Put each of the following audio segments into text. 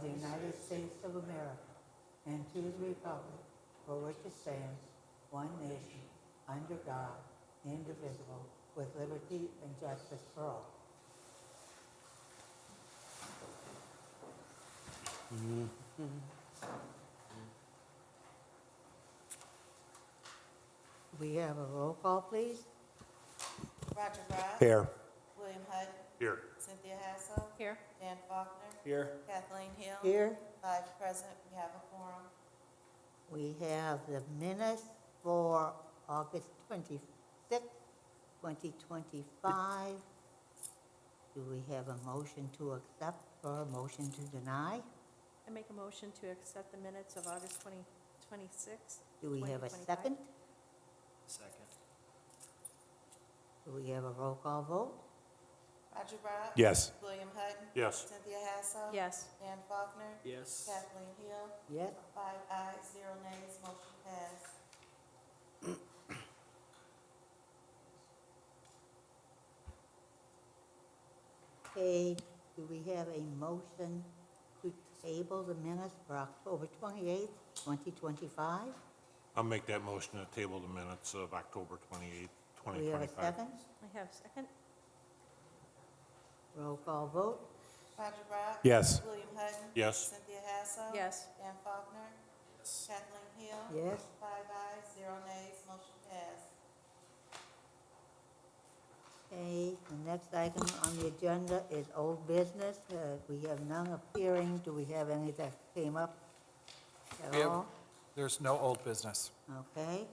of the United States of America and to the republic for which it stands, one nation, under God, indivisible, with liberty and justice for all. We have a roll call, please. Roger Brown. Here. William Hutton. Here. Cynthia Hassel. Here. Dan Faulkner. Here. Kathleen Hill. Here, 5 present. We have a quorum. we have the minutes for August 26, 2025. Do we have a motion to accept or a motion to deny? I make a motion to accept the minutes of August 26th. Do we have a 2025. second? Second. Do we have a roll call vote? Roger Brown. Yes. William Hutton. Yes. Cynthia Hassel. Yes. Dan Faulkner. Yes. Kathleen Hill. Yes. 5 ayes, 0 nays. Motion passed. Okay, do we have a motion to table the minutes for October 28th, 2025? I'll make that motion to table the minutes of October 28th, Do we have a 2025. second? I have a second. Roll call vote? Roger Brown. Yes. William Hutton. Yes. Cynthia Hassel. Yes. Dan Faulkner. Kathleen Hill. Yes. 5 ayes, 0 nays. Motion passed. Okay, the next item on the agenda is old business. We have none appearing. Do we have any that came up at We have- all? There's no old business. Okay.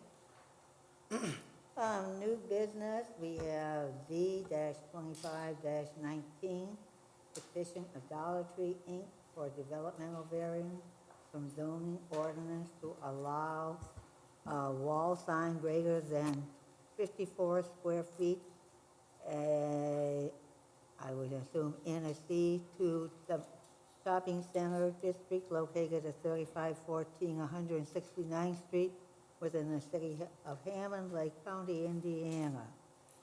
New business, we have Z-25-19, petition of Dollar Tree, Inc. for developmental variance from zoning ordinance to allow a wall sign greater than 54 square feet, I would assume in a C2 shopping center district located at 3514 169th Street within the city of Hammond, Lake County, Indiana.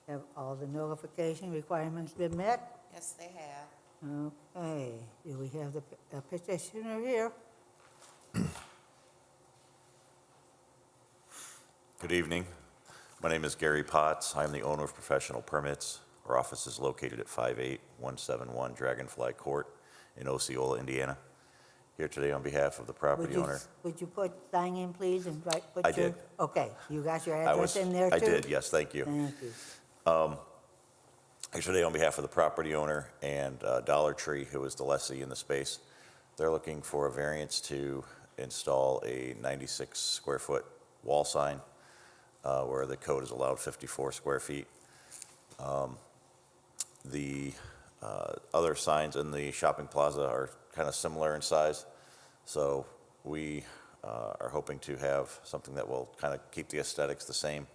Have all the notification requirements been met? Yes, they have. Okay, do we have the petitioner here? Good evening. My name is Gary Potts. I'm the owner of Professional Permits. Our office is located at 58171 Dragonfly Court in Osceola, Indiana. Here today on behalf of the property owner. Would you put sign in, please, and put I your... did. Okay, you got your I address was- in there, too? I did, yes, thank you. Thank you. Here today on behalf of the property owner and Dollar Tree, who is the lessee in the space. They're looking for a variance to install a 96 square foot wall sign where the code is allowed 54 square feet. The other signs in the shopping plaza are kind of similar in size, so we are hoping to have something that will kind of keep the aesthetics the same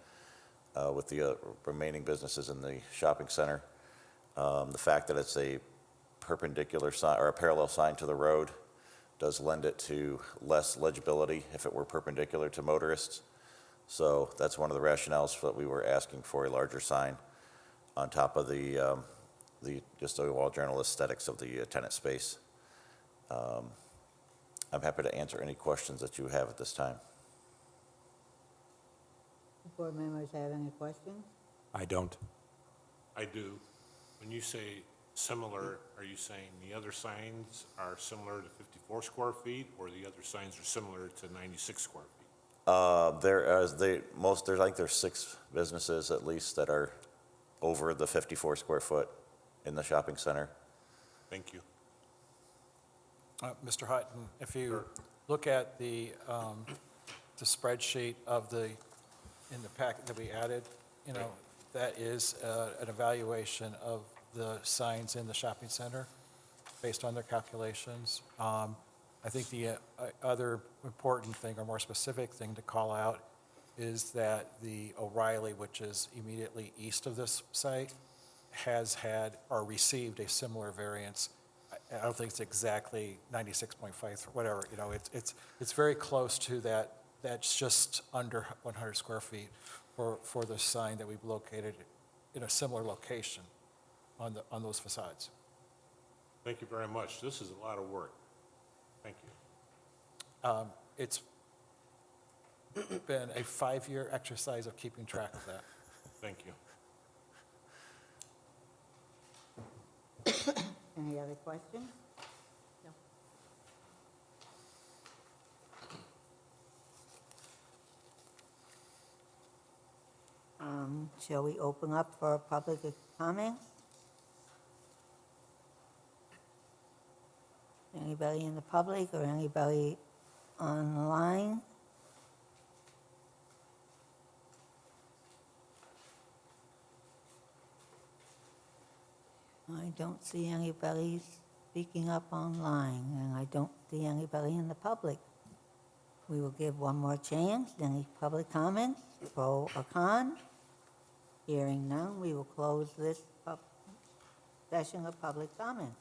with the remaining businesses in the shopping center. The fact that it's a perpendicular sign or a parallel sign to the road does lend it to less legibility if it were perpendicular to motorists. So that's one of the rationales that we were asking for a larger sign on top of the just overall general aesthetics of the tenant space. I'm happy to answer any questions that you have at this time. Board members have any questions? I don't. I do. When you say similar, are you saying the other signs are similar to 54 square feet, or the other signs are similar to 96 square feet? There's 6 businesses at least that are over the 54 square foot in the shopping center. Thank you. Mr. Hutton, if you Sure. look at the spreadsheet in the packet that we added, that is an evaluation of the signs in the shopping center based on their calculations. I think the other important thing or more specific thing to call out is that the O'Reilly, which is immediately east of this site, has had or received a similar variance. I don't think it's exactly 96.5 or whatever, it's very close to that. That's just under 100 square feet for the sign that we've located in a similar location on those facades. Thank you very much. This is a lot of work. Thank you. It's been a 5-year exercise of keeping track of that. Thank you. Any other questions? No. Shall we open up for public comments? Anybody in the public or anybody online? I don't see anybody speaking up online, and I don't see anybody in the public. We will give one more chance. Any public comments, pro or con? Hearing none, we will close this session of public comments.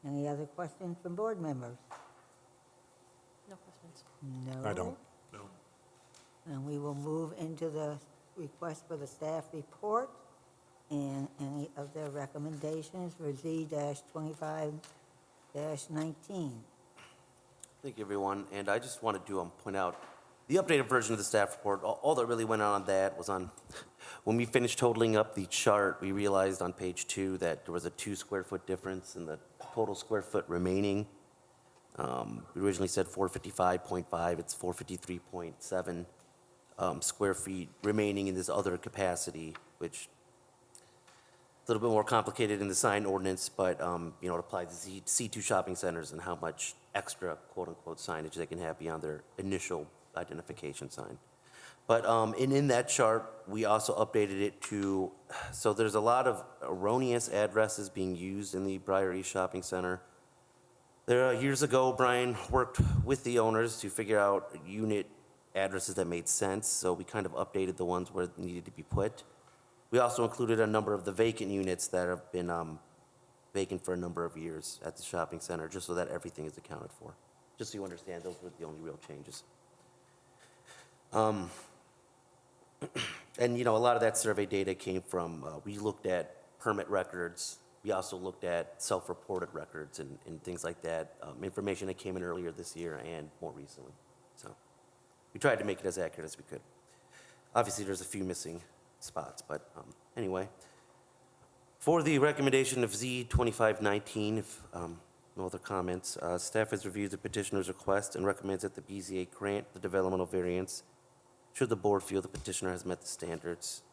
Any other questions from board members? No questions. No? I don't. No. And we will move into the request for the staff report and any of their recommendations for Z-25-19. Thank you, everyone. And I just wanted to point out the updated version of the staff report. All that really went on that was on, when we finished totaling up the chart, we realized on page 2 that there was a 2 square foot difference in the total square foot remaining. We originally said 455.5, it's 453.7 square feet remaining in this other capacity, which a little bit more complicated in the sign ordinance, but, you know, it applies to C2 shopping centers and how much extra quote-unquote signage they can have beyond their initial identification sign. But in that chart, we also updated it to, so there's a lot of erroneous addresses being used in the Briar East Shopping Center. Years ago, Brian worked with the owners to figure out unit addresses that made sense, so we kind of updated the ones where it needed to be put. We also included a number of the vacant units that have been vacant for a number of years at the shopping center, just so that everything is accounted for. Just so you understand, those were the only real changes. And, you know, a lot of that survey data came from, we looked at permit records. We also looked at self-reported records and things like that, information that came in earlier this year and more recently. So we tried to make it as accurate as we could. Obviously, there's a few missing spots, but anyway. For the recommendation of Z-2519, if no other comments, staff has reviewed the petitioner's request and recommends that the BZA grant the developmental variance should the board feel the petitioner has met the standards.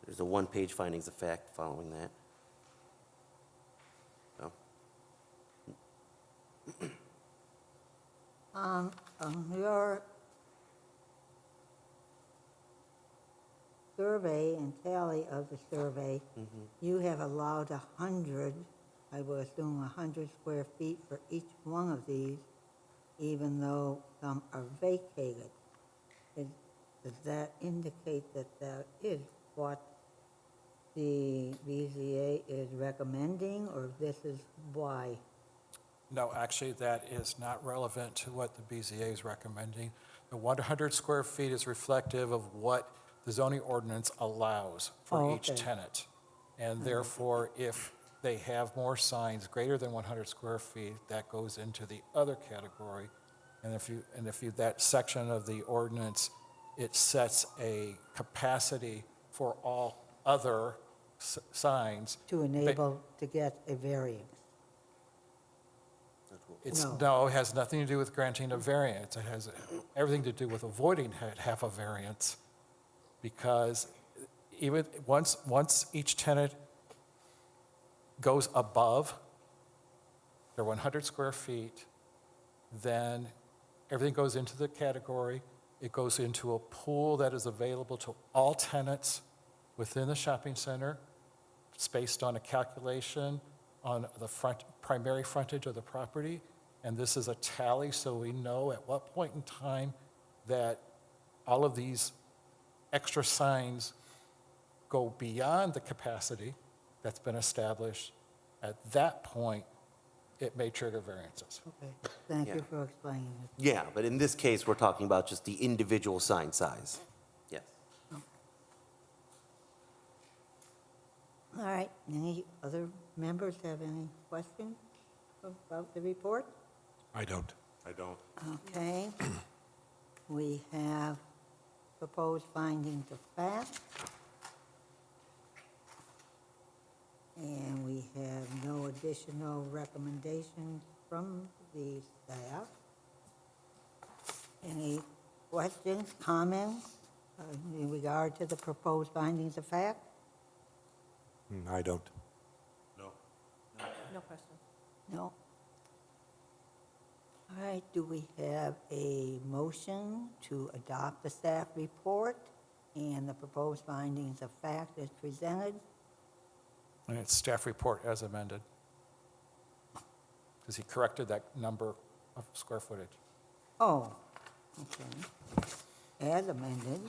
There's a one-page findings of fact following that. So. Your survey and tally of the survey, you have allowed 100, I would assume 100 square feet for each one of these, even though some are vacated. Does that indicate that that is what the BZA is recommending, or this is why? No, actually, that is not relevant to what the BZA is recommending. The 100 square feet is reflective of what the zoning ordinance allows for each tenant. And therefore, if they have more signs greater than 100 square feet, that goes into the other category. And if you that section of the ordinance, it sets a capacity for all other signs. To enable to get a variance. No, it has nothing to do with granting a variance. It has everything to do with avoiding half a variance. Because even once each tenant goes above their 100 square feet, then everything goes into the category. It goes into a pool that is available to all tenants within the shopping center. It's based on a calculation on the primary frontage of the property. And this is a tally, so we know at what point in time that all of these extra signs go beyond the capacity that's been established. At that point, it may trigger variances. Okay, thank you Yeah. for explaining it. Yeah, but in this case, we're talking about just the individual sign size. Yes. right, any other members have any questions about the report? I don't. I don't. Okay. We have proposed findings of fact. And we have no additional recommendations from the staff. Any questions, comments in regard to the proposed findings of fact? I don't. No. No question. No. All right, do we have a motion to adopt the staff report and the proposed findings of fact as presented? And it's staff report as amended. Because he corrected that number of square footage. Oh, okay. As amended.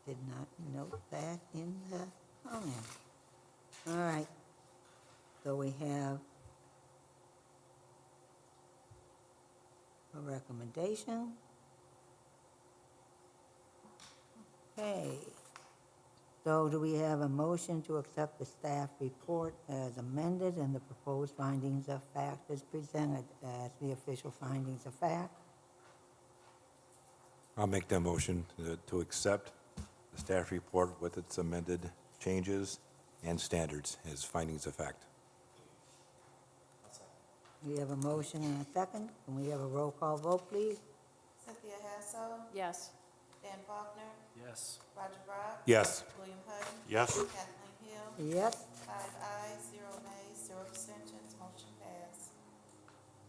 Did not note that in the comment. All right. So we have a recommendation. Okay. So do we have a motion to accept the staff report as amended and the proposed findings of fact as presented as the official findings of fact? I'll make that motion to accept the staff report with its amended changes and standards as findings of fact. We have a motion and a second. Can we have a roll call vote, please? Cynthia Hassel, Yes. Dan Faulkner, Yes. Roger Brock, Yes. William Hutton, Yes. Kathleen Hill, Yes. 5 ayes, 0 nays, 0 abstentions, motion passed.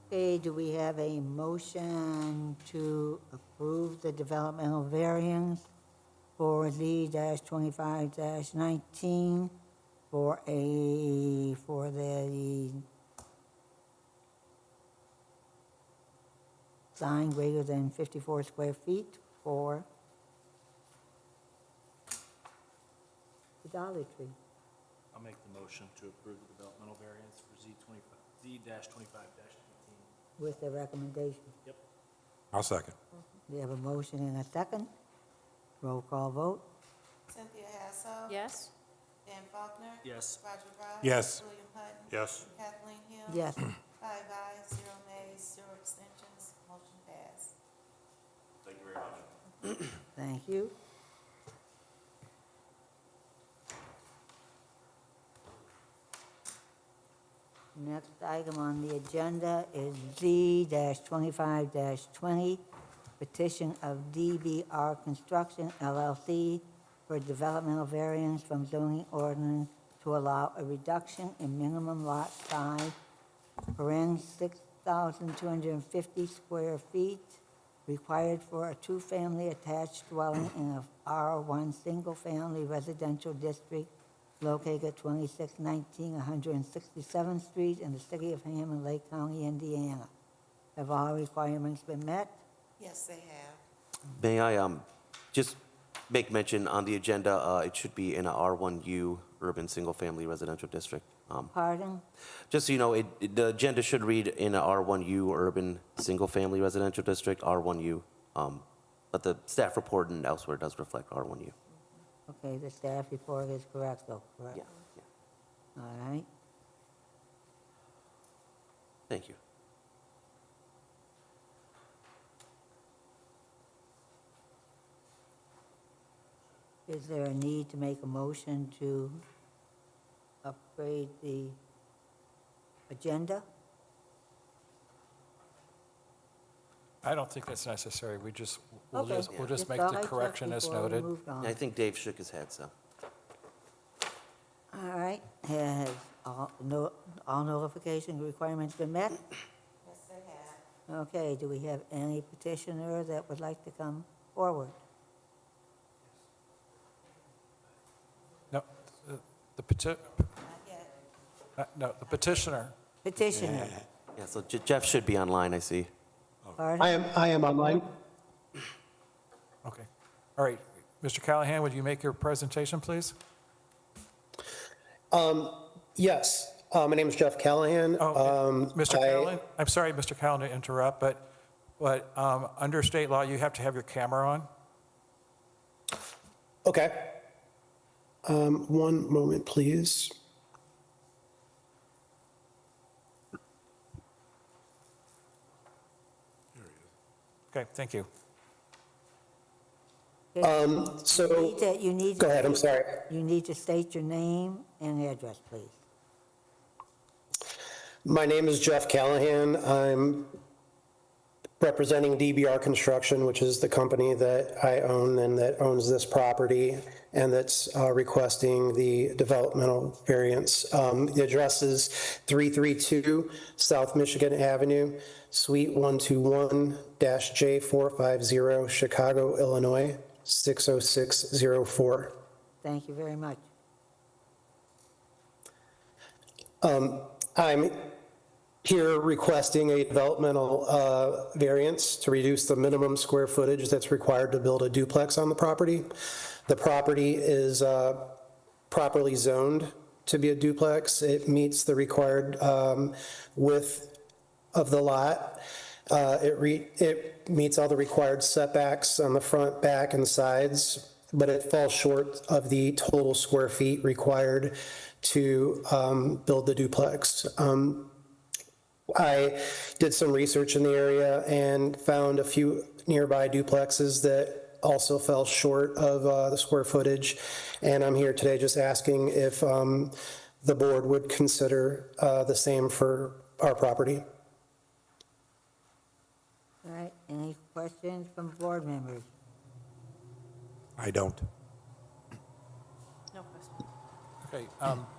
Okay, do we have a motion to approve the developmental variance for Z-25-19 for the sign greater than 54 square feet for the Dollar Tree? I'll make the motion to approve the developmental variance for Z-25-19. With the recommendation. Yep. I'll second. We have a motion and a second. Roll call vote. Cynthia Hassel. Yes. Dan Faulkner. Yes. Roger Brock. Yes. William Hutton. Yes. Kathleen Hill. Yes. 5 ayes, 0 nays, 0 abstentions, motion passed. Thank you very much. Thank you. Next item on the agenda is Z-25-20, petition of DBR Construction LLC for developmental variance from zoning ordinance to allow a reduction in minimum lot size, paren 6,250 square feet, required for a two-family attached dwelling in a R1 single-family residential district located at 2619 167th Street in the city of Hammond, Lake County, Indiana. Have all requirements been met? Yes, they have. May I just make mention on the agenda, it should be in a R1U urban single-family residential district. Pardon? Just so you know, the agenda should read in a R1U urban single-family residential district, R1U. But the staff report and elsewhere does reflect R1U. Okay, the staff report is correct, though, correct? Yeah, yeah. All right. Thank you. Is there a need to make a motion to upgrade the agenda? I don't think that's necessary. We'll Okay. just make thought the I'd check correction as before we noted. moved on. I think Dave shook his head, so. All right, has all notification requirements been met? Yes, they have. Okay, do we have any petitioner that would like to come forward? No, the Not yet. no, the petitioner. Petitioner, Yeah, so Jeff should be online, I see. pardon? I am online. Okay. All right. Mr. Callahan, would you make your presentation, please? Yes, my name is Jeff Callahan. Mr. Callahan, I'm sorry, Mr. Callahan, to interrupt, but under state law, you have to have your camera on. Okay. One moment, please. Okay, thank you. Okay, you need to Go ahead, I'm sorry. You need to state your name and address, please. My name is Jeff Callahan. I'm representing DBR Construction, which is the company that I own and that owns this property, and that's requesting the developmental variance. The address is 332 South Michigan Avenue, Suite 121-J450, Chicago, Illinois, 60604. Thank you very much. I'm here requesting a developmental variance to reduce the minimum square footage that's required to build a duplex on the property. The property is properly zoned to be a duplex. It meets the required width of the lot. It meets all the required setbacks on the front, back, and sides, but it falls short of the total square feet required to build the duplex. I did some research in the area and found a few nearby duplexes that also fell short of the square footage. And I'm here today just asking if the board would consider the same for our property. All right, any questions from board members? I don't. No question. Okay,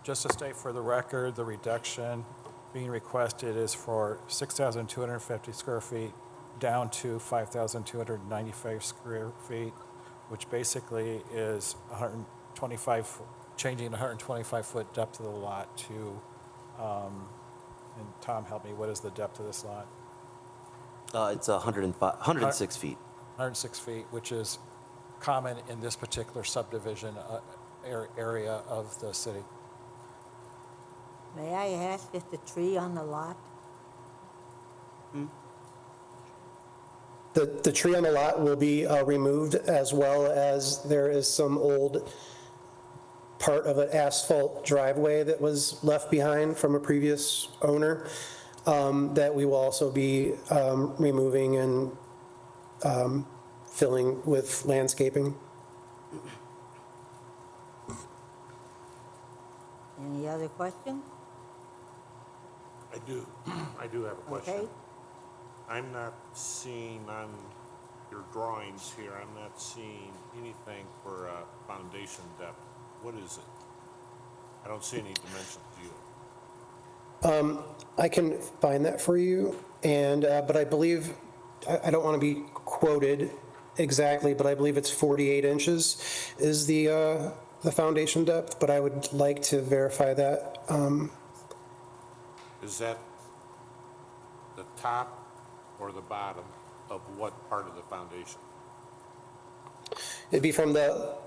just to state for the record, the reduction being requested is for 6,250 square feet down to 5,295 square feet, which basically is 125, changing 125-foot depth of the lot to, and Tom, help me, what is the depth of this lot? It's 106 feet. 106 feet, which is common in this particular subdivision area of the city. May I ask if the tree on the lot, The tree on the lot will be removed, as well as there is some old part of an asphalt driveway that was left behind from a previous owner that we will also be removing and filling with landscaping. any other questions? I do have a question. Okay, I'm not seeing on your drawings here, I'm not seeing anything for foundation depth. What is it? I don't see any dimensions either. I can find that for you, and, but I believe, I don't want to be quoted exactly, but I believe it's 48 inches is the foundation depth, but I would like to verify that. Is that the top or the bottom of what part of the foundation? It'd be from the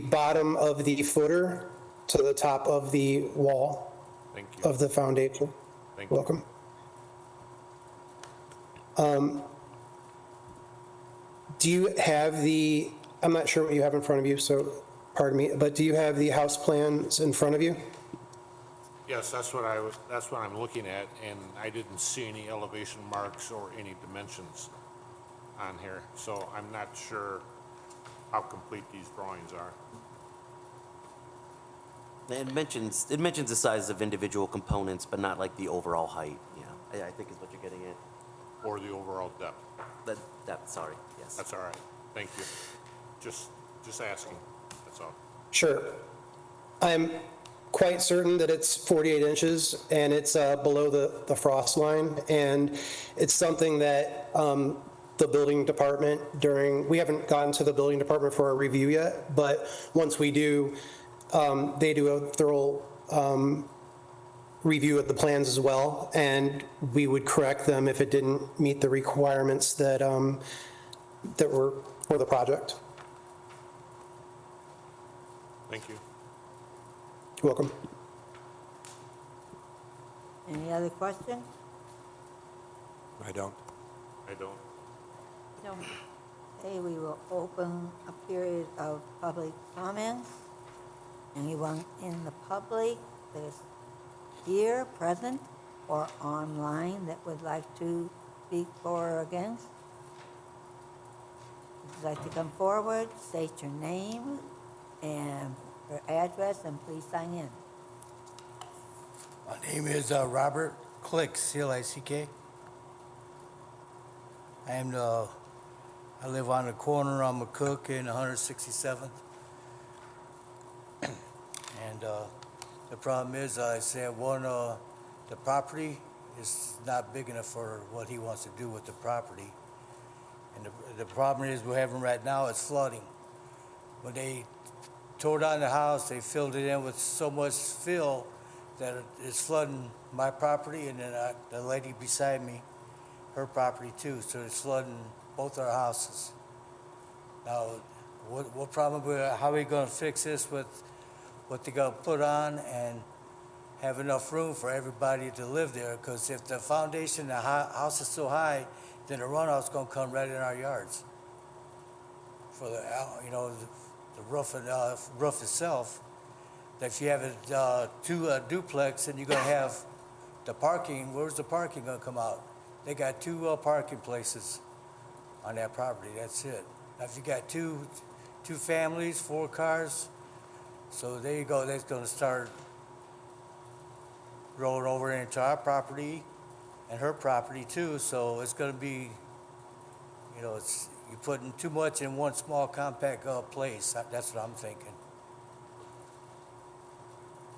bottom of the footer to the top of the wall Thank you. of the foundation. Thank you. Welcome. Do you have I'm not sure what you have in front of you, so pardon me, but do you have the house plans in front of you? Yes, that's what I'm looking at, and I didn't see any elevation marks or any dimensions on here, so I'm not sure how complete these drawings are. It mentions the size of individual components, but not like the overall height. Yeah, I think is what you're getting at. Or the overall depth. Sorry, yes. That's all right. Thank you. Just asking, that's all. Sure. I'm quite certain that it's 48 inches, and it's below the frost line, and it's something that the building department we haven't gotten to the building department for a review yet, but once we do, they do a thorough review of the plans as well, and we would correct them if it didn't meet the requirements that were for the project. Thank you. You're welcome. any other questions? I don't. I don't. No. Okay, we will open a period of public comments. Anyone in the public that is here, present, or online that would like to speak for or against? If you'd like to come forward, state your name and your address, and please sign in. My name is Robert Click, C-L-I-C-K. I live on the corner on McCook and 167th. And the problem is, I said, the property is not big enough for what he wants to do with the property. And the problem is we're having right now is flooding. When they tore down the house, they filled it in with so much fill that it's flooding my property, and then the lady beside me, her property too, so it's flooding both our houses. Now, what problem, how are we gonna fix this with what they gotta put on and have enough room for everybody to live there? Because if the foundation, the house is so high, then the runoff's gonna come right in our yards. For the, the roof and roof itself. If you have two duplex and you're gonna have the parking, where's the parking gonna come out? They got two parking places on that property, that's it. Now, if you got two families, 4 cars, so there you go, that's gonna start rolling over into our property and her property too, so it's gonna be, you're putting too much in one small compact place. That's what I'm thinking.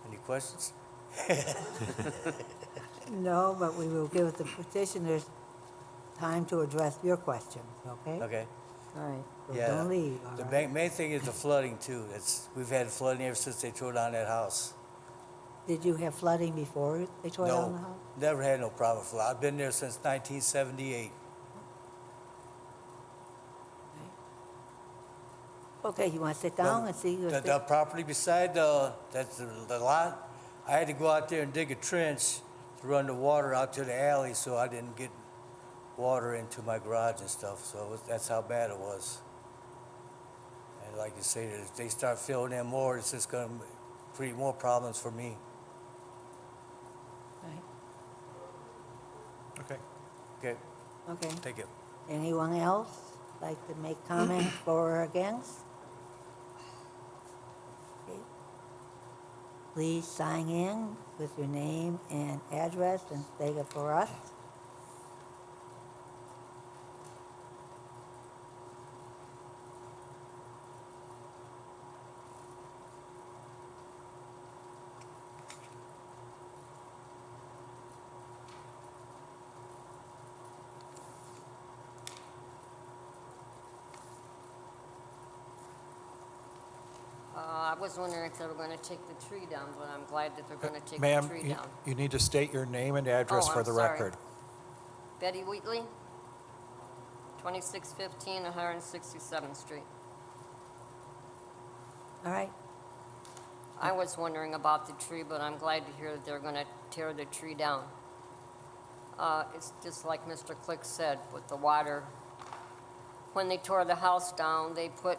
Any questions? No, but we will give the petitioners time to address your questions, okay? Okay. All right, so Yeah. don't leave, all The right? main thing is the flooding too. We've had flooding ever since they tore down that house. Did you have flooding before they tore down the No, house? never had no problem with flood. I've been there since 1978. Okay, you want to sit down and see? The property beside that's the lot, I had to go out there and dig a trench to run the water out to the alley so I didn't get water into my garage and stuff. So that's how bad it was. And like you say, if they start filling in more, it's just going to create more problems for me. Right. Okay. Okay, Okay. take it. Anyone else like to make comment for or against? Okay. Please sign in with your name and address and state it for us. I was wondering if they were gonna take the tree down, but I'm glad that they're gonna take the Ma'am, tree you- down. you need to state your name and address Oh, for I'm the sorry. record. Betty Wheatley, 2615 167th Street. All right, I was wondering about the tree, but I'm glad to hear that they're gonna tear the tree down. It's just like Mr. Click said with the water. When they tore the house down, they put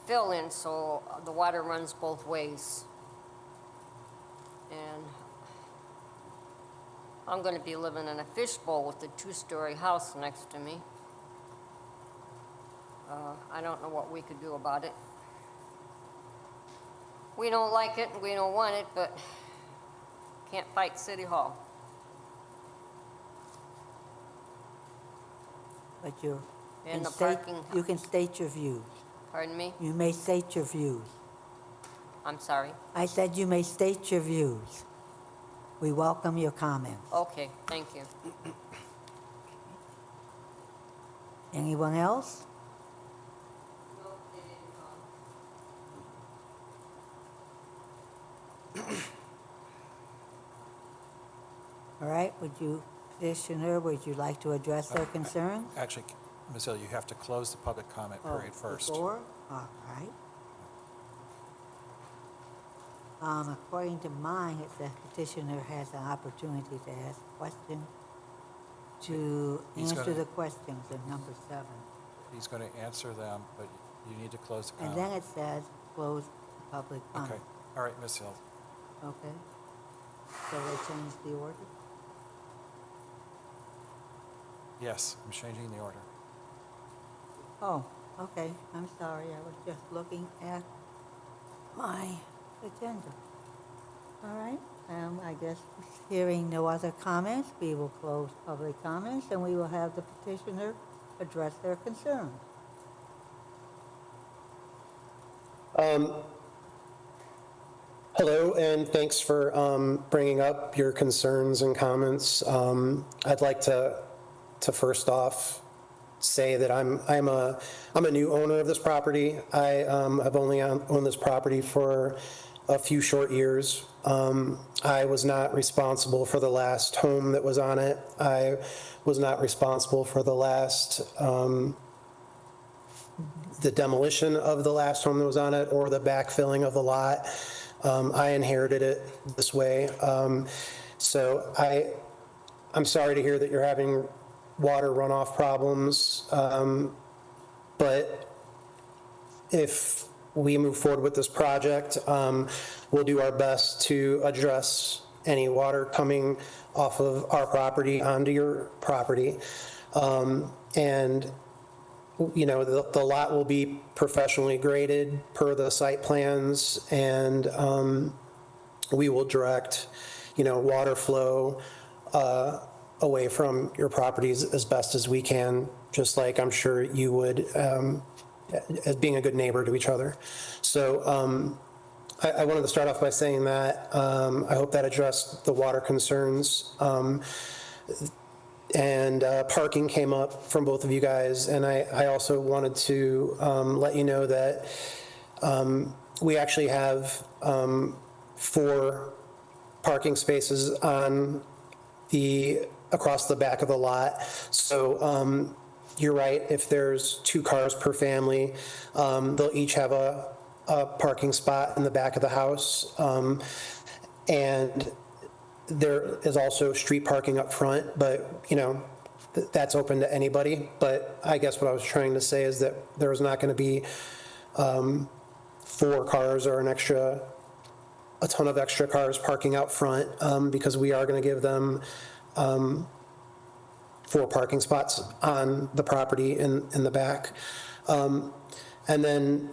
fill in so the water runs both ways. And I'm gonna be living in a fishbowl with a 2-story house next to me. I don't know what we could do about it. We don't like it, and we don't want it, but can't fight City Hall. but you And the state, parking, you can state your views. pardon me? You may state your views. I'm sorry. I said you may state your views. We welcome your comments. Okay, thank you. Anyone else? All right, petitioner, would you like to address their concern? Actually, Ms. Hill, you have to close the public comment period first. Before? All right. According to mine, it says petitioner has an opportunity to ask questions, to He's answer gonna- the questions in number 7. He's going to answer them, but you need to close the And comment. then it says close the public Okay, comment. all right, Ms. Hill. Okay? So they changed the order? Yes, I'm changing the order. Oh, Okay, I'm sorry, I was just looking at my agenda. All right, I guess hearing no other comments, we will close public comments and we will have the petitioner address their concerns. Hello, and thanks for bringing up your concerns and comments. I'd like to first off say that I'm a new owner of this property. I have only owned this property for a few short years. I was not responsible for the last home that was on it. I was not responsible for the last the demolition of the last home that was on it or the backfilling of the lot. I inherited it this way. So I'm sorry to hear that you're having water runoff problems. But if we move forward with this project, we'll do our best to address any water coming off of our property onto your property. And you know, the lot will be professionally graded per the site plans, and we will direct, you know, water flow away from your properties as best as we can, just like I'm sure you would, as being a good neighbor to each other. So I wanted to start off by saying that I hope that addressed the water concerns. And parking came up from both of you guys, and I also wanted to let you know that we actually have 4 parking spaces on across the back of the lot. So you're right, if there's 2 cars per family, they'll each have a parking spot in the back of the house. And there is also street parking up front, but, you know, that's open to anybody. But I guess what I was trying to say is that there's not going to be 4 cars or a ton of extra cars parking out front, because we are going to give them 4 parking spots on the property in the back. And then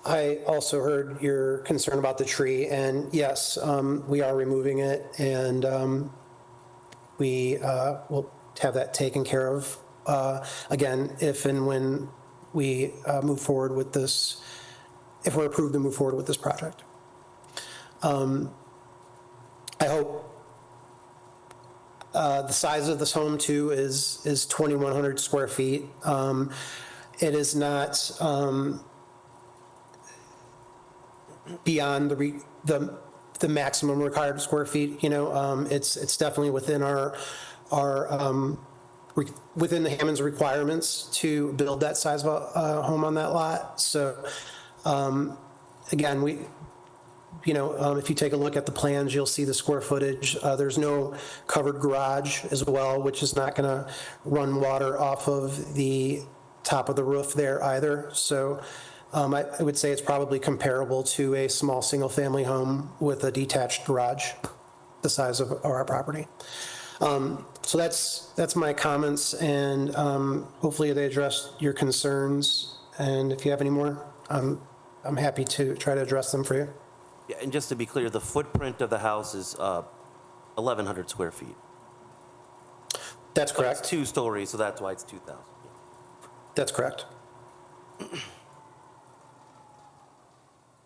I also heard your concern about the tree, and yes, we are removing it, and we will have that taken care of, again, if and when we move forward with this, if we're approved to move forward with this project. I hope the size of this home, too, is 2,100 square feet. It is not beyond the maximum required square feet. You know, it's definitely within our within the Hammond's requirements to build that size of a home on that lot. So again, if you take a look at the plans, you'll see the square footage. There's no covered garage as well, which is not going to run water off of the top of the roof there either. So I would say it's probably comparable to a small single-family home with a detached garage, the size of our property. So that's my comments, and hopefully they address your concerns. And if you have any more, I'm happy to try to address them for you. Yeah, and just to be clear, the footprint of the house is 1,100 square feet. That's But correct. it's 2 stories, so that's why it's 2,000. That's correct.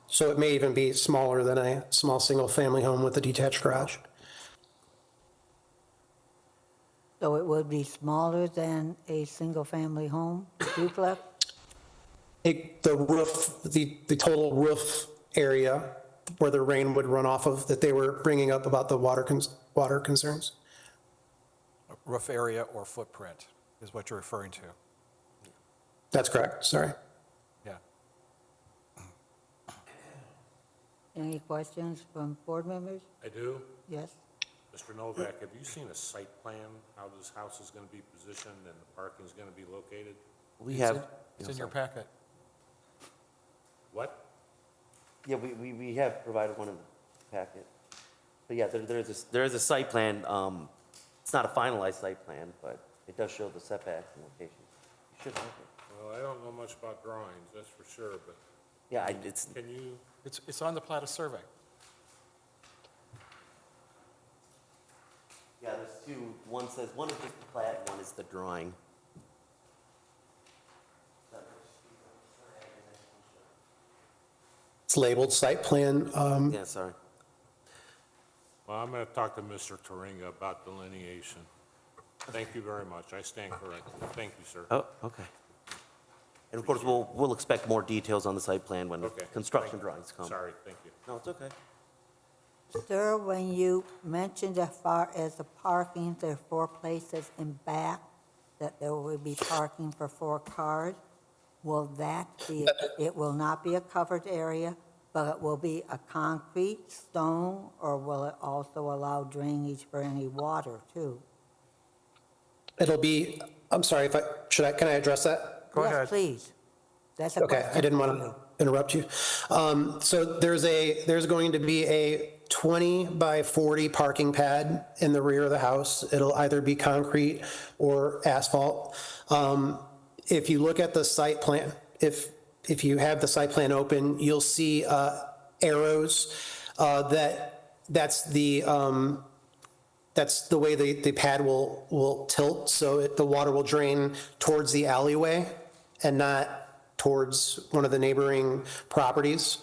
So it may even be smaller than a small single-family home with a detached garage. So it would be smaller than a single-family home, duplex? The roof, the total roof area where the rain would run off of, that they were bringing up about the water concerns. Roof area or footprint is what you're referring to. That's correct, sorry. Yeah. Any questions from board members? I do. Yes? Mr. Novak, have you seen a site plan, how this house is going to be positioned and the parking is going to be located? We have. It's in your packet. What? Yeah, we have provided one in the packet. But yeah, there is a site plan. It's not a finalized site plan, but it does show the setbacks and locations. You should have it. Well, I don't know much about drawings, that's for sure, but Yeah, it's, can you, It's on the plat of survey. yeah, there's two, one says, one is just the plat, one is the drawing. It's labeled site plan. Yeah, sorry. well, I'm gonna talk to Mr. Taringa about delineation. Thank you very much, I stand corrected. Thank you, sir. Oh, okay. And of course, we'll expect more details on the site plan when the Okay. construction Thank you. drawings come. Sorry, thank you. No, it's okay. Sir, when you mentioned as far as the parking, there are 4 places in back that there will be parking for 4 cars. Will that be, it will not be a covered area, but it will be a concrete, stone, or will it also allow drainage for any water too? It'll be, I'm sorry, can I address that? Go Yes, ahead. please. That's a Okay, question I didn't for want you. to interrupt you. So there's going to be a 20 by 40 parking pad in the rear of the house. It'll either be concrete or asphalt. If you look at the site plan, if you have the site plan open, you'll see arrows. That's the way the pad will tilt, so the water will drain towards the alleyway and not towards one of the neighboring properties.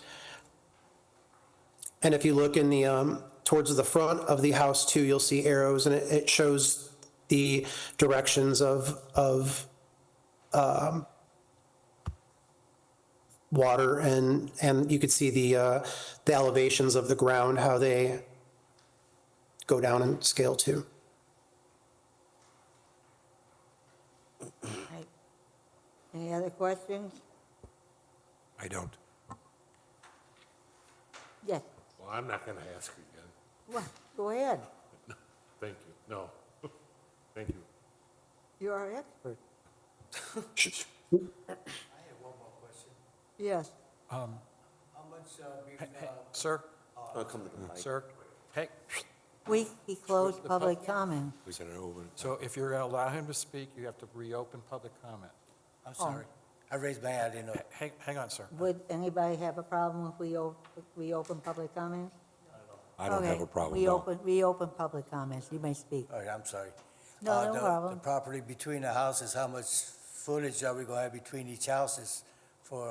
And if you look in the, towards the front of the house too, you'll see arrows, and it shows the directions of water, and you could see the elevations of the ground, how they go down in scale too. Right. Any other questions? I don't. Yes, Well, I'm not gonna ask again. well, go ahead. Thank you. No. Thank you. You're our expert. I have one more question. Yes. How much, Sir, Come to the mic. sir, hey, He closed public comment. We said it over. so if you're going to allow him to speak, you have to reopen public comment. I'm sorry. I raised my hand, I didn't know. Hang on, sir. Would anybody have a problem if we open public comments? I don't have Okay, a problem, we no. reopen public comments. You may speak. All right, I'm sorry. No, no The problem. property between the houses, how much footage are we gonna have between each houses for,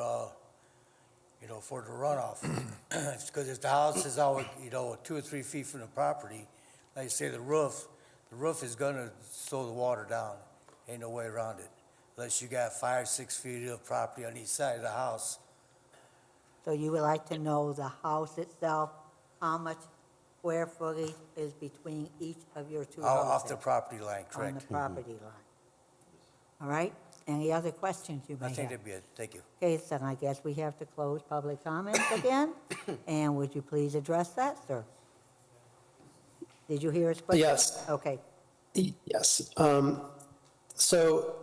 for the runoff? Because if the house is always, 2 or 3 feet from the property, like you say, the roof is gonna slow the water down. Ain't no way around it. Unless you got 5 or 6 feet of property on each side of the house. So you would like to know the house itself, how much square footage is between each of your 2 houses? Off the property line, On the correct? property line. All right? Any other questions you may I have? think that'd be it, thank you. Okay, so I guess we have to close public comments again. And would you please address that, sir? Did you hear his question? Yes. Okay. Yes. So,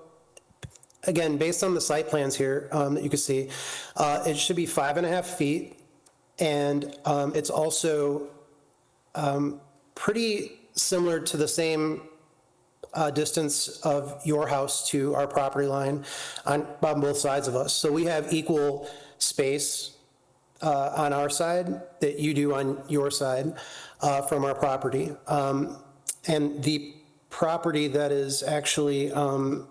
again, based on the site plans here that you can see, it should be 5.5 feet, and it's also pretty similar to the same distance of your house to our property line on both sides of us. So we have equal space on our side that you do on your side from our property. And the property that is actually on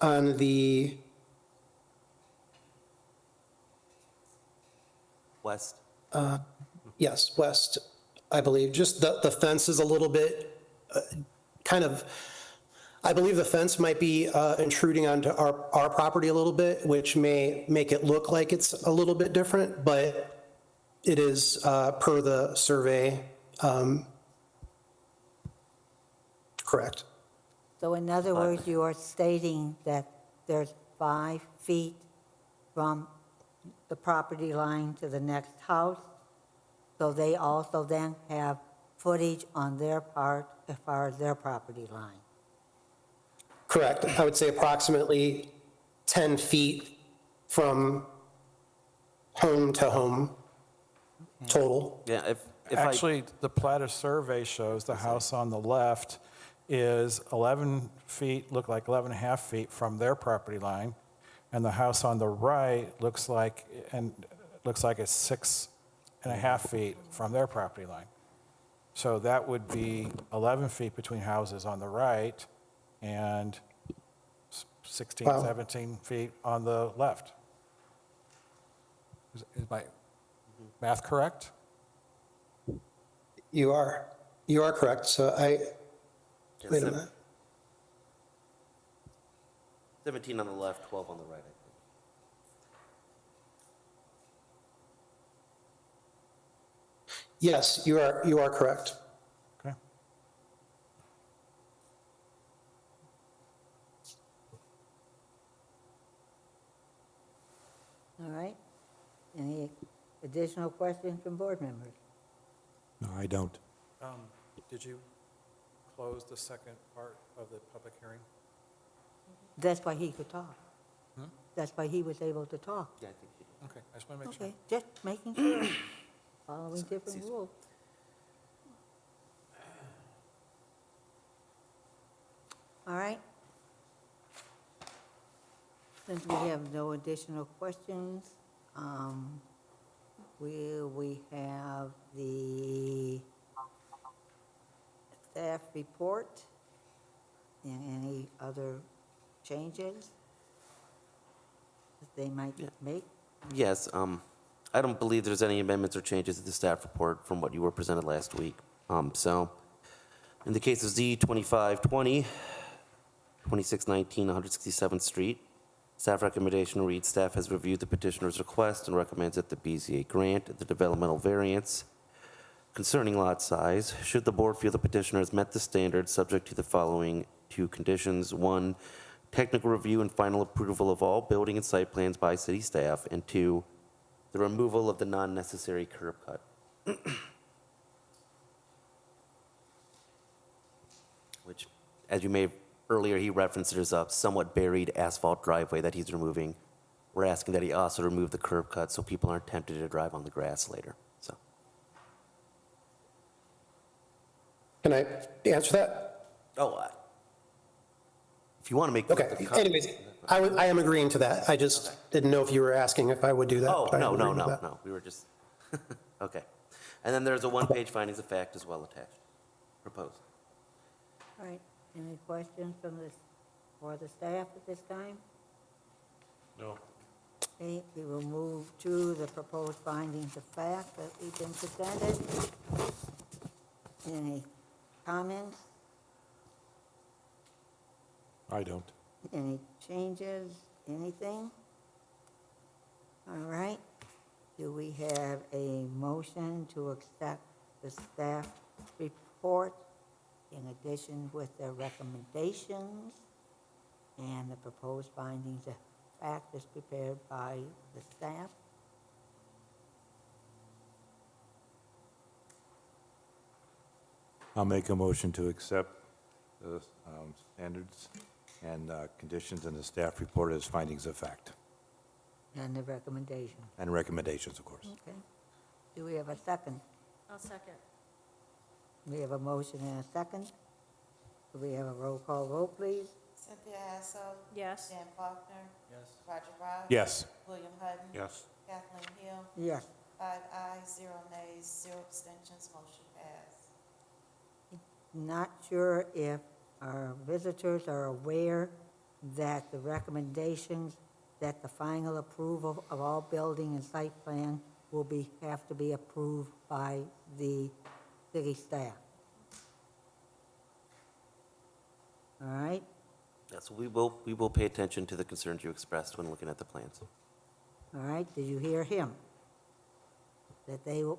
the, West. yes, west, I believe, just the fence is a little bit I believe the fence might be intruding onto our property a little bit, which may make it look like it's a little bit different, but it is per the survey correct. So in other words, you are stating that there's 5 feet from the property line to the next house? So they also then have footage on their part as far as their property line? Correct. I would say approximately 10 feet from home to home total. Yeah, if I, Actually, the plat of survey shows the house on the left is 11 feet, look like 11 and a half feet from their property line, and the house on the right looks like it's 6 and a half feet from their property line. So that would be 11 feet between houses on the right and 16, Wow. 17 feet on the left. Is my math correct? You are correct. So Yeah, wait a minute. 17 on the left, 12 on the right, I think. Yes, you are correct. Okay. All right. Any additional questions from board members? No, I don't. Did you close the second part of the public hearing? That's why he could talk. That's why he was able to talk. Yeah, I think you did. Okay, I just want to make sure. Okay, just making sure, following different rules. All right. Since we have no additional questions, we have the staff report and any other changes that they might make. Yes, I don't believe there's any amendments or changes to the staff report from what you were presented last week. So, in the case of Z 2520, 2619 167th Street, staff recommendation reads, staff has reviewed the petitioner's request and recommends that the BZA grant the developmental variance concerning lot size. Should the board feel the petitioner has met the standards, subject to the following two conditions: one, technical review and final approval of all building and site plans by city staff, and two, the removal of the non-necessary curb cut. Which, as you may have, earlier he referenced, there's a somewhat buried asphalt driveway that he's removing. We're asking that he also remove the curb cut so people aren't tempted to drive on the grass later, so. Can I answer that? Oh, if you want to make. Okay. Anyways, I am agreeing to that. I just didn't know if you were asking if I would do that. Oh, but I no, am no, agreeing with no, that. no, we were just, okay. And then there's a one-page findings of fact as well attached, proposed. All right, any questions from for the staff at this time? No. Okay, we will move to the proposed findings of fact that we've been presented. Any comments? I don't. Any changes, anything? All right, do we have a motion to accept the staff report in addition with their recommendations and the proposed findings of fact as prepared by the staff? I'll make a motion to accept the standards and conditions in the staff report as findings of fact, And the recommendation. and recommendations, of course. Okay. Do we have a second? I'll second. We have a motion and a second. Do we have a roll call vote, please? Cynthia Hassel. Yes. Dan Faulkner. Yes. Roger Brown. Yes. William Hutton. Yes. Kathleen Hill. Yes. 5 ayes, 0 nays, 0 abstentions, motion passed. Not sure if our visitors are aware that the recommendations, that the final approval of all building and site plan will have to be approved by the city staff. All right? Yes, we will pay attention to the concerns you expressed when looking at the plans. All right, did you hear him? That the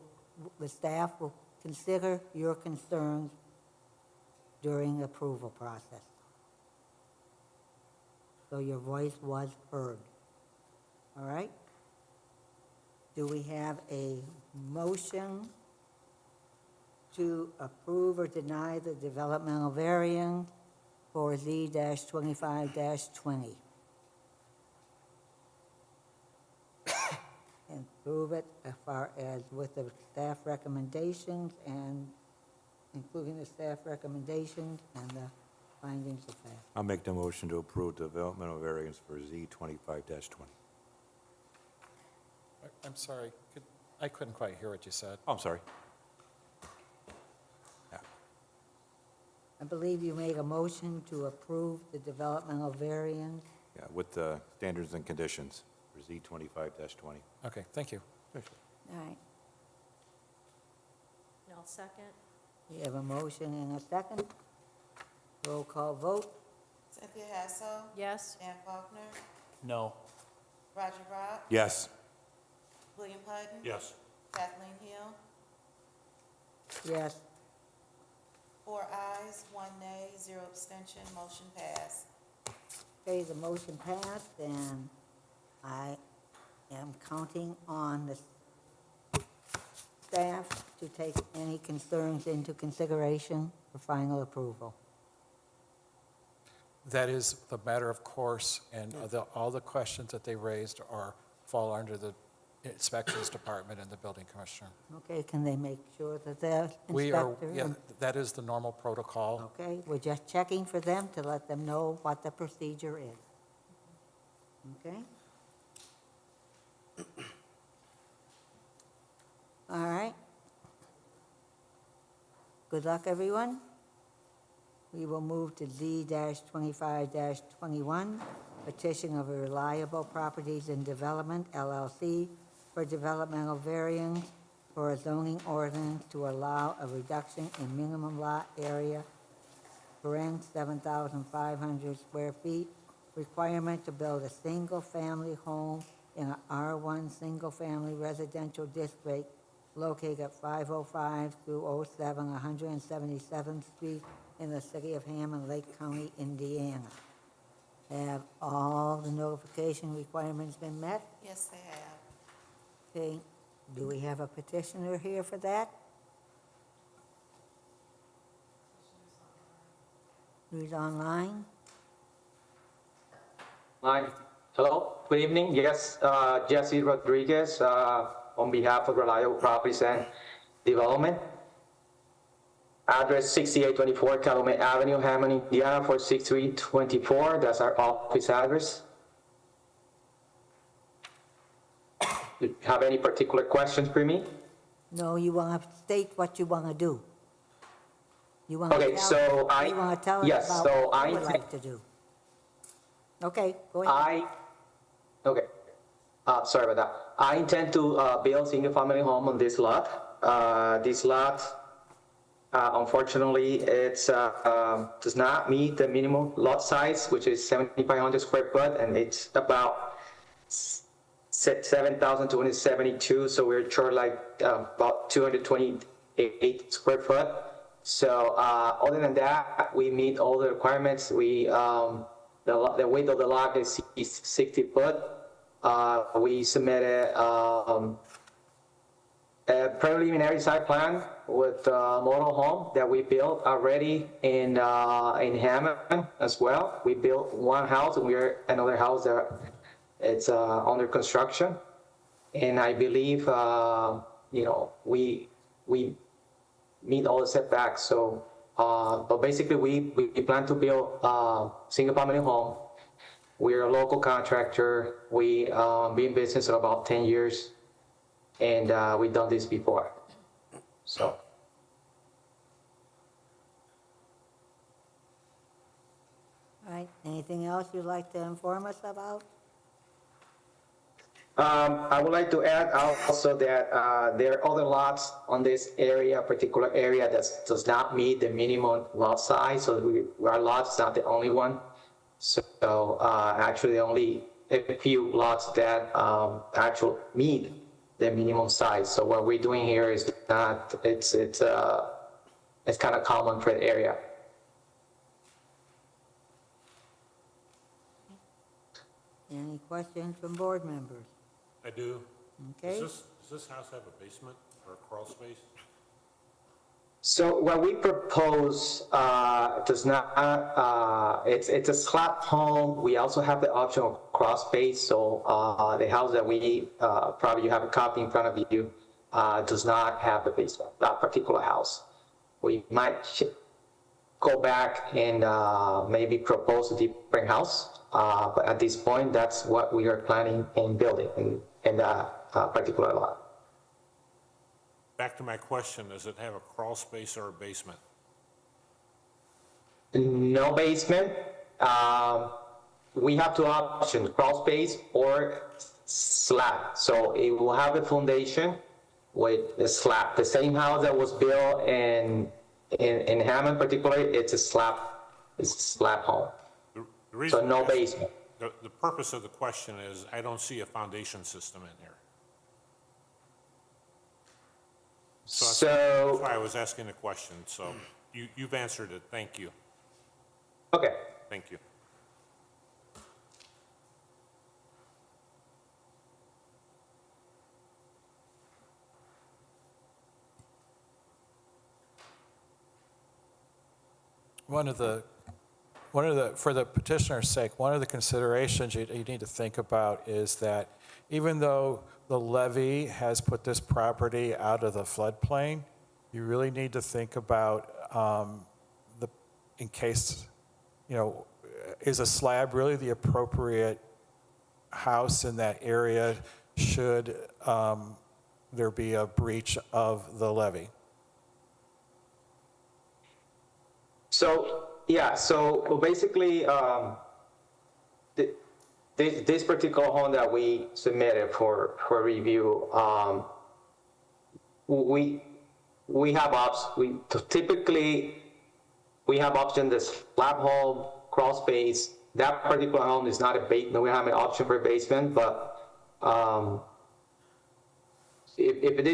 staff will consider your concerns during the approval process. So your voice was heard. All right? Do we have a motion to approve or deny the developmental variance for Z-25-20? And prove it as far as with the staff recommendations and including the staff recommendations and the Findings of fact. I'll make the motion to approve developmental variance for Z 25-20. I'm sorry, I couldn't quite hear what you said. Oh, I'm sorry. I believe you made a motion to approve the developmental variance. Yeah, with the standards and conditions for Z 25-20. Okay, thank you. All right. And I'll second. We have a motion and a second. Roll call vote. Cynthia Hassel. Yes. Dan Faulkner. No. Roger Rock. Yes. William Hutton. Yes. Kathleen Hill. Yes. 4 ayes, 1 nay, 0 abstention, motion passed. Okay, the motion passed, and I am counting on the staff to take any concerns into consideration for final approval. That is the matter of course, and all the questions that they raised fall under the inspections department and the building commissioner. Okay, can they make sure that their We are, inspector? yeah, that is the normal protocol. Okay, we're just checking for them to let them know what the procedure is. Okay? All right. Good luck, everyone. We will move to Z-25-21, petition of Reliable Properties and Development, LLC, for developmental variance for a zoning ordinance to allow a reduction in minimum lot area, 7,500 square feet, requirement to build a single-family home in an R1 single-family residential district located at 505 through 07 177th Street in the city of Hammond, Lake County, Indiana. Have all the notification requirements been met? Yes, they have. Okay, do we have a petitioner here for that? Who's online? Hi. Hello. Good evening. Yes, Jesse Rodriguez on behalf of Reliable Properties and Development. Address 6824 Calumet Avenue, Hammond, Indiana 46324. That's our office address. Do you have any particular questions for me? No, you want to state what you want to do. You want to Okay, tell, so you want to tell us yes, about so what you would like to do. Okay, go ahead. Okay. Sorry about that. I intend to build single-family home on this lot. This lot, unfortunately, it's does not meet the minimum lot size, which is 7,500 square foot, and it's about 7,272. So we're short like about 228 square foot. So other than that, we meet all the requirements. We the width of the lot is 60 foot. We submitted a preliminary site plan with a model home that we built already in Hammond as well. We built one house, and we're another house that it's under construction. And I believe we meet all the setbacks. So, but basically we plan to build a single-family home. We're a local contractor. We been in business for about 10 years, and we've done this before. So. All right, anything else you'd like to inform us about? I would like to add also that there are other lots on this area, particular area, that does not meet the minimum lot size. So our lot's not the only one. So actually only a few lots that actually meet the minimum size. So what we're doing here is not, it's kind of common for the area. Any questions from board members? I do. Okay. Does this house have a basement or a crawl space? So what we propose does not, it's a slab home. We also have the option of crawl space. So the house that we, probably you have a copy in front of you, does not have a basement, that particular house. We might go back and maybe propose a different house. But at this point, that's what we are planning on building in that particular lot. Back to my question, does it have a crawl space or a basement? No basement. We have two options, crawl space or slab. So it will have a foundation with a slab. The same house that was built in Hammond particularly, it's a slab home. The reason So no I ask- basement. The purpose of the question is, I don't see a foundation system in here. That's So, why I was asking the question, so you've answered it, thank you, okay. thank you. For the petitioner's sake, one of the considerations you need to think about is that even though the levy has put this property out of the floodplain, you really need to think about in case, is a slab really the appropriate house in that area should there be a breach of the levy? So, yeah, so basically, this particular home that we submitted for review, we have typically we have option this slab home, crawl space. That particular home is not a basement. We have an option for a basement, but if it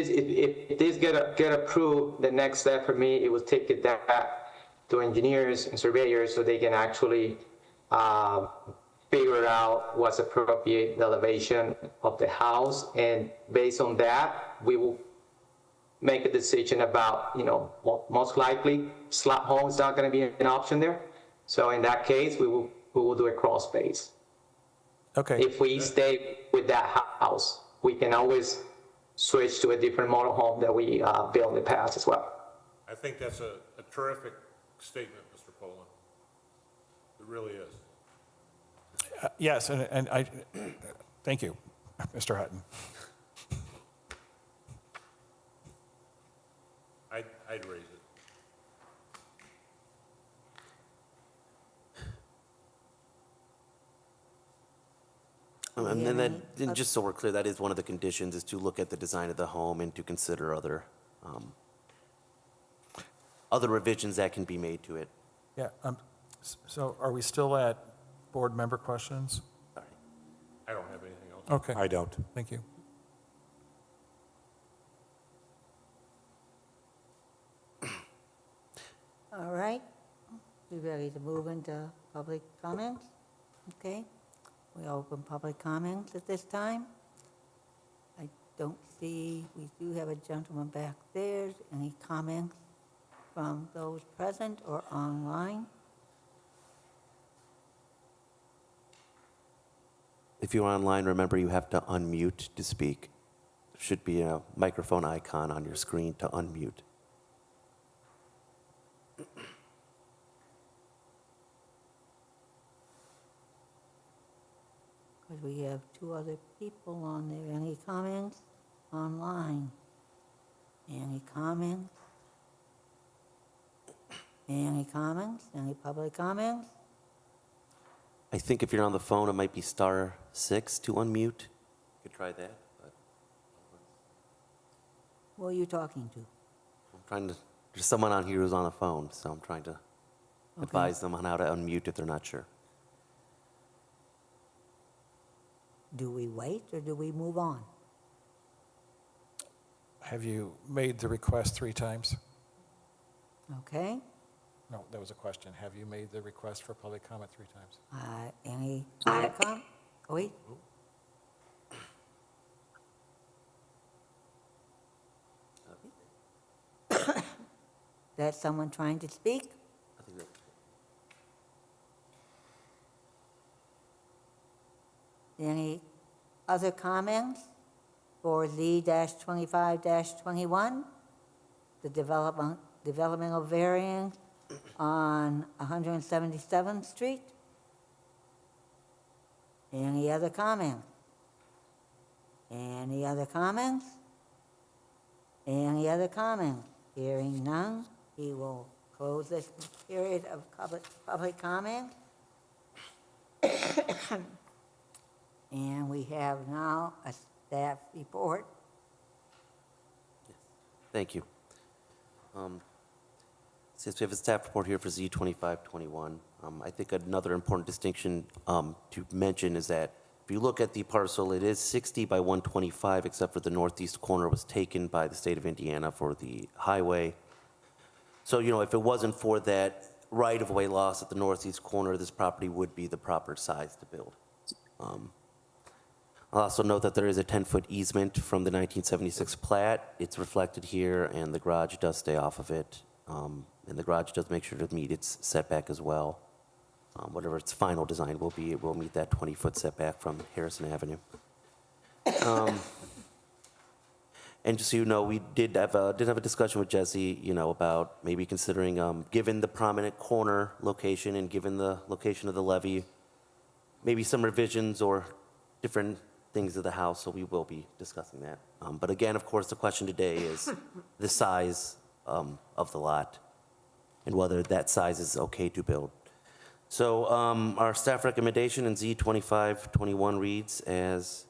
is get approved, the next step for me, it will take it back to engineers and surveyors so they can actually figure out what's appropriate, the elevation of the house, and based on that, we will make a decision about, most likely slab home is not going to be an option there. So in that case, we will do a crawl space. Okay. If we stay with that house, we can always switch to a different model home that we built in the past as well. I think that's a terrific statement, Mr. Poland. It really is. Yes, and I, thank you, Mr. Hutton. I'd raise it. And then, just so we're clear, that is one of the conditions, is to look at the design of the home and to consider other revisions that can be made to it. Yeah, so are we still at board member questions? Sorry. I don't have anything else. Okay. I don't. Thank you. All right, we ready to move into public comments? Okay, we open public comments at this time. I don't see, we do have a gentleman back there. Any comments from those present or online? If you're online, remember you have to unmute to speak. There should be a microphone icon on your screen to unmute. Because we have two other people on there. Any comments online? Any comments? Any comments? Any public comments? I think if you're on the phone, it might be *6 to unmute. You could try that. But Who are you talking to? I'm trying to, there's someone on here who's on the phone, so I'm trying to advise them on how to unmute if they're not sure. Do we wait or do we move on? Have you made the request 3 times? Okay. No, that was a question. Have you made the request for public comment 3 times? Any public comment? Wait. That's someone trying to speak? I think that- Any other comments for Z-25-21? The developmental variance on 177th Street. Any other comments? Any other comments? Any other comments? Hearing none, he will close this period of public comment. And we have now a staff report. Thank you. Since we have a staff report here for Z2521, I think another important distinction to mention is that if you look at the parcel, it is 60 by 125, except for the northeast corner was taken by the state of Indiana for the highway. So, you know, if it wasn't for that right-of-way loss at the northeast corner, this property would be the proper size to build. I'll also note that there is a 10-foot easement from the 1976 plat. It's reflected here, and the garage does stay off of it. And the garage does make sure to meet its setback as well. Whatever its final design will be, it will meet that 20-foot setback from Harrison Avenue. And just so you know, we did have a discussion with Jesse, you know, about maybe considering, given the prominent corner location and given the location of the levee, maybe some revisions or different things of the house, so we will be discussing that. But again, of course, the question today is the size of the lot and whether that size is okay to build. So our staff recommendation in Z2521 reads as,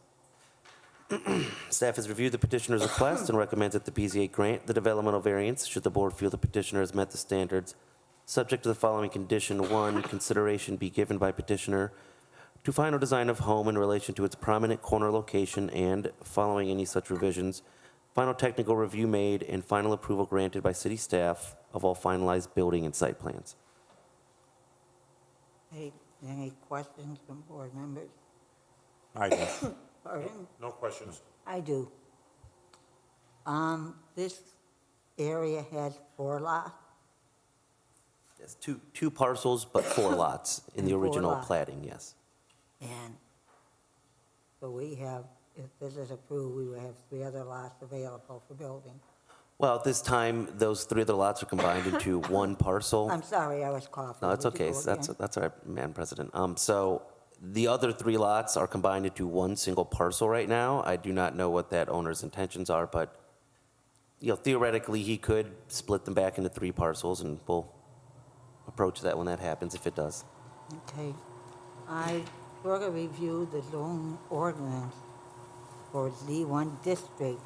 staff has reviewed the petitioner's request and recommends that the BZA grant the developmental variance should the board feel the petitioner has met the standards, subject to the following condition. 1, consideration be given by petitioner to final design of home in relation to its prominent corner location, and following any such revisions, final technical review made and final approval granted by city staff of all finalized building and site plans. Hey, any questions from board members? I do. Pardon? No questions. I do. This area has 4 lots. Yes, two parcels, but 4 lots in the And 4 original lots. platting, yes. And so we have, if this is approved, we will have 3 other lots available for building. Well, at this time, those 3 other lots are combined into one parcel. I'm sorry, I was coughing. No, it's Would you okay. go That's again? all right, Madam President. So the other 3 lots are combined into one single parcel right now. I do not know what that owner's intentions are, but, you know, theoretically, he could split them back into 3 parcels, and we'll approach that when that happens, if it does. Okay. I further reviewed the zone ordinance for Z1 district,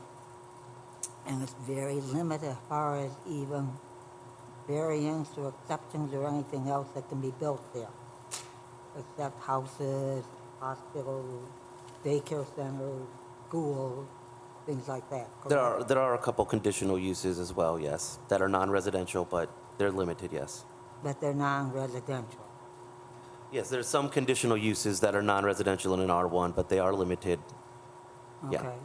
and it's very limited as far as even variance or exceptions or anything else that can be built there, except houses, hospitals, daycare centers, schools, things like that. correct? There are a couple conditional uses as well, yes, that are non-residential, but they're limited, yes. But they're non-residential. Yes, there's some conditional uses that are non-residential in an R1, but they are limited. Yeah. Okay.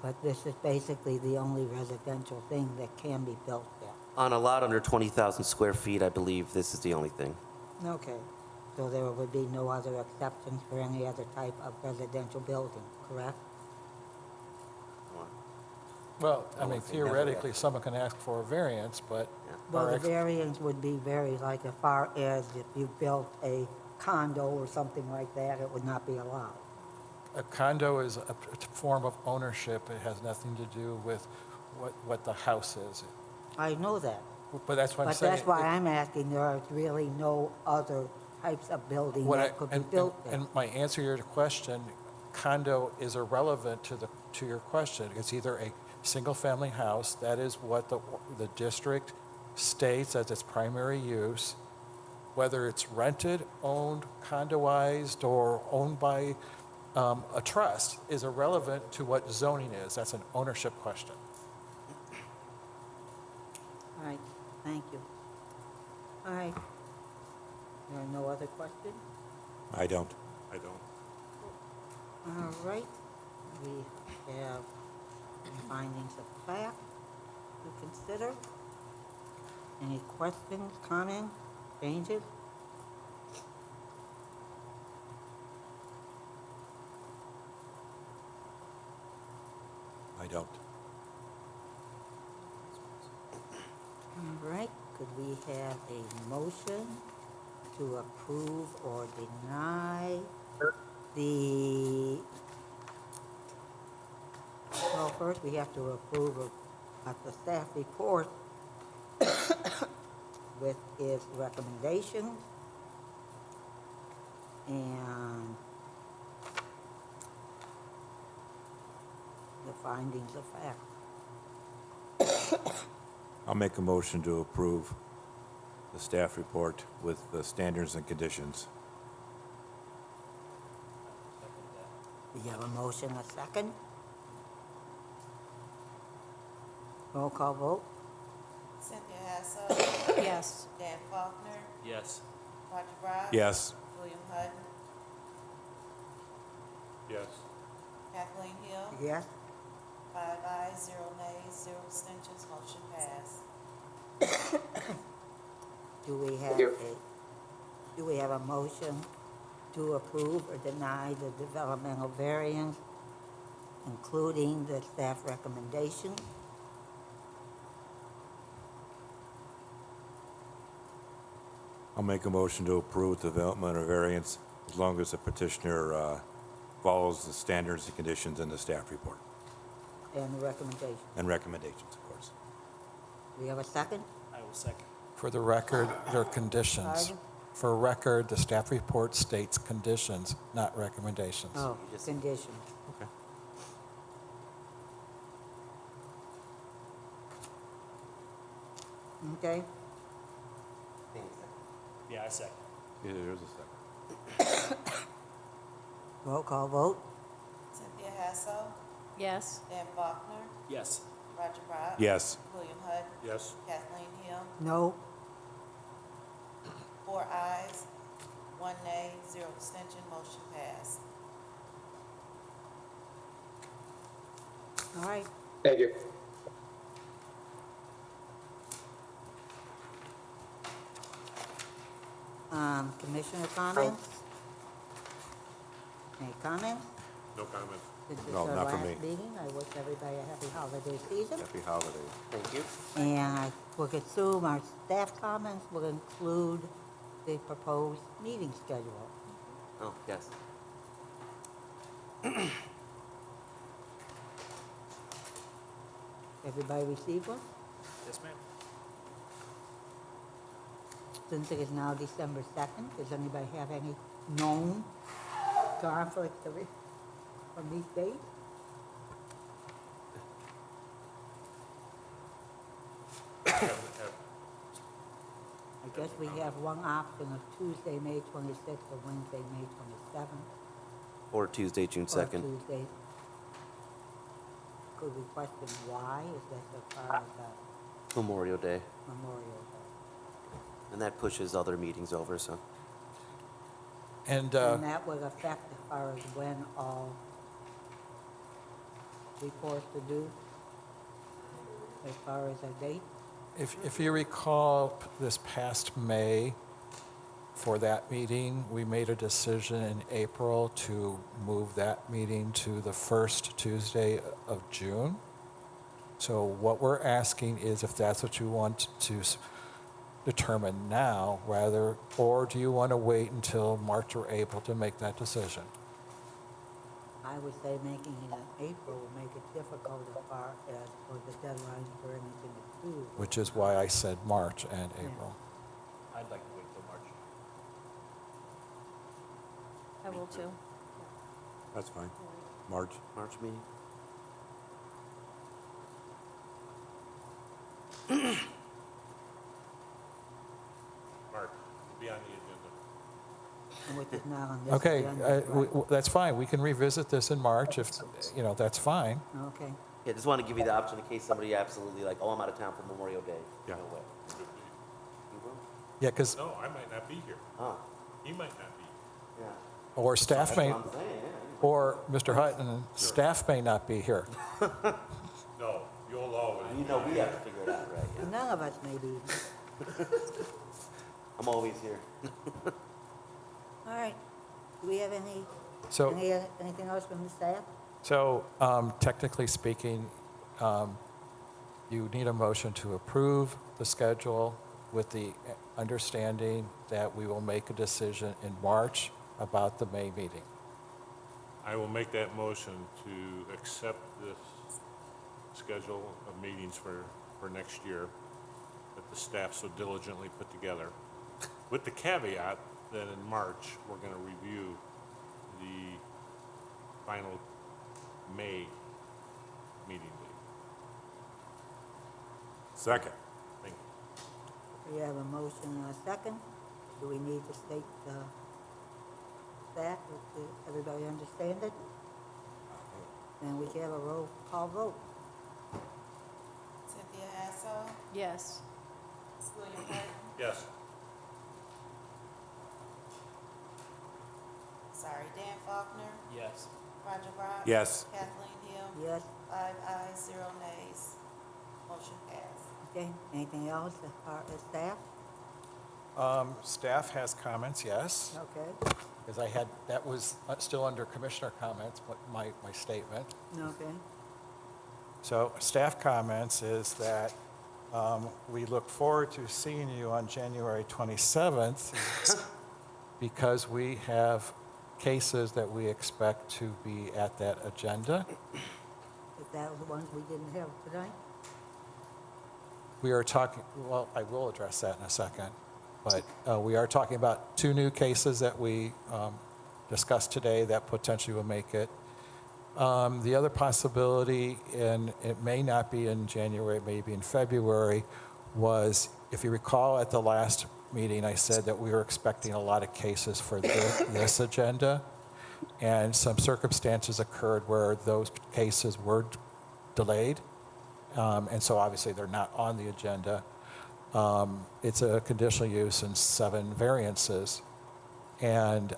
But this is basically the only residential thing that can be built there. On a lot under 20,000 square feet, I believe this is the only thing. Okay. So there would be no other exceptions for any other type of residential building, correct? Well, I mean, theoretically, someone can ask for a variance, but Well, our the ex- variance would be very, like, as far as if you built a condo or something like that, it would not be allowed. a condo is a form of ownership. It has nothing to do with what the house is. I know that. But that's what I'm But saying. that's why I'm asking, there are really no other types of building that could be built there. And my answer to your question, condo is irrelevant to your question. It's either a single-family house, that is what the district states as its primary use, whether it's rented, owned, condoized, or owned by a trust is irrelevant to what zoning is. That's an ownership question. All right, thank you. All right. There are no other questions? I don't. I don't. All right, we have some findings of fact to consider. Any questions, comments, changes? I don't. All right, could we have a motion to approve or deny the, well, first we have to approve of the staff report with its recommendations and the findings of fact. I'll make a motion to approve the staff report with the standards and conditions. We have a motion, a second. Roll call vote. Cynthia Hassel, Yes. Dan Faulkner, Yes. Roger Brown. Yes. William Hutton, Yes. Kathleen Hill. Yes? 5 ayes, 0 nays, 0 abstentions, motion passed. Do we have you. do we have a motion to approve or deny the developmental variance, including the staff recommendation? I'll make a motion to approve the development of variance as long as the petitioner follows the standards and conditions in the staff report And the recommendation. and recommendations, of course. Do we have a second? I will second. For the record, there are conditions. Pardon? For record, the staff report states conditions, not recommendations. Oh, You just- condition. Okay. Okay? Yeah, I second. Yeah, there's a second. Roll call vote. Cynthia Hassel, Yes. Dan Faulkner, Yes. Roger Brown. Yes. William Hutton, Yes. Kathleen Hill. No? 4 ayes, 1 nay, 0 abstention, motion passed. All right. Thank you. Commissioner comments? Any comments? No comment. This is No, our not for last me. meeting. I wish everybody a happy holiday season. Happy holidays. Thank you. And I will assume our staff comments will include the proposed meeting schedule. Oh, yes. Everybody received one? Yes, ma'am. Since it is now December 2nd, does anybody have any known conflicts from these dates? I guess we have one option of Tuesday, May 26th, or Wednesday, May 27th. Or Tuesday, June Or 2nd. Tuesday. Could we question why? Is that so far as Memorial Day. Memorial Day? And that pushes other meetings over, so. And And that will affect as far as when all reports are due, as far as a date? if you recall, this past May, for that meeting, we made a decision in April to move that meeting to the first Tuesday of June. So what we're asking is if that's what you want to determine now, rather, or do you want to wait until March or April to make that decision? I would say making it in April will make it difficult as far as for the deadlines for anything to do. Which is why I said March and April. I'd like to wait till March. I will too. That's fine. March. March meeting? Mark, be on the agenda. Which is not on this Okay, agenda, right? that's fine. We can revisit this in March if, that's fine. Okay. Yeah, just want to give you the option in case somebody absolutely like, oh, I'm out of town for Memorial Day. Yeah. No way. You will? Yeah, because, No, I might not be here. Huh, He might not be. yeah. or staff That's may, what I'm saying, yeah. or Mr. Hutton, staff may not be here. No, you'll always. You know we have to figure it out, right? Yeah. None of us may be. I'm always here. All right. Do we have So, anything else from the staff? technically speaking, you need a motion to approve the schedule with the understanding that we will make a decision in March about the May meeting. I will make that motion to accept this schedule of meetings for next year that the staff so diligently put together, with the caveat that in March, we're going to review the final May meeting date. Second. Thank you. We have a motion and a second. Do we need to state that? Does everybody understand it? Then we can have a roll call vote. Cynthia Hassel, Yes. William Burton, Yes. Dan Faulkner, Yes. Roger Brown. Yes. Kathleen Hill. Yes, 5 ayes, 0 nays. Motion passed. okay. Anything else as far as staff? Staff has comments, yes, Okay, because I had, that was still under commissioner comments, but my statement. okay. So staff comments is that we look forward to seeing you on January 27th because we have cases that we expect to be at that agenda. If that was the ones we didn't have tonight? We are talking, well, I will address that in a second, but we are talking about 2 new cases that we discussed today that potentially will make it. The other possibility, and it may not be in January, it may be in February, was, if you recall at the last meeting, I said that we were expecting a lot of cases for this agenda, and some circumstances occurred where those cases were delayed, and so obviously they're not on the agenda. It's a conditional use and 7 variances, and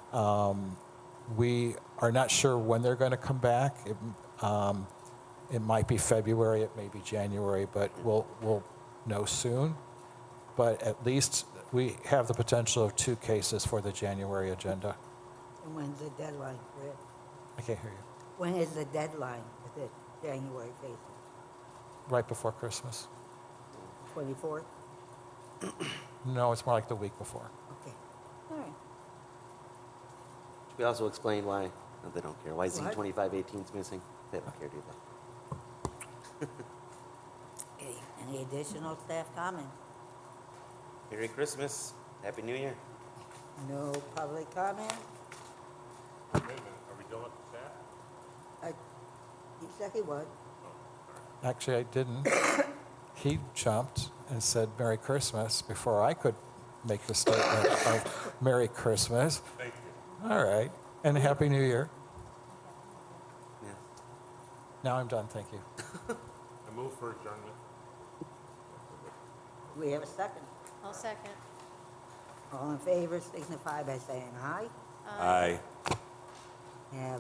we are not sure when they're going to come back. It might be February, it may be January, but we'll know soon. But at least we have the potential of 2 cases for the January agenda. And when's the deadline for it? I can't hear you. When is the deadline for the January cases? Right before Christmas? 24th? No, it's more like the week before. Okay, all right. We also explained why, no, they don't care, why Z What? 2518 is missing. They don't care, do they? Okay, any additional staff comments? Merry Christmas, Happy New Year. No public comment? Wait a minute, are we done with the staff? He said he would. Actually, I didn't. He jumped and said Merry Christmas before I could make the statement of Merry Christmas. Thank you. All right, and Happy New Year. Yeah. Now I'm done, thank you. I move for adjournment. Do we have a second? I'll second. All in favor signify by saying aye. Aye. Have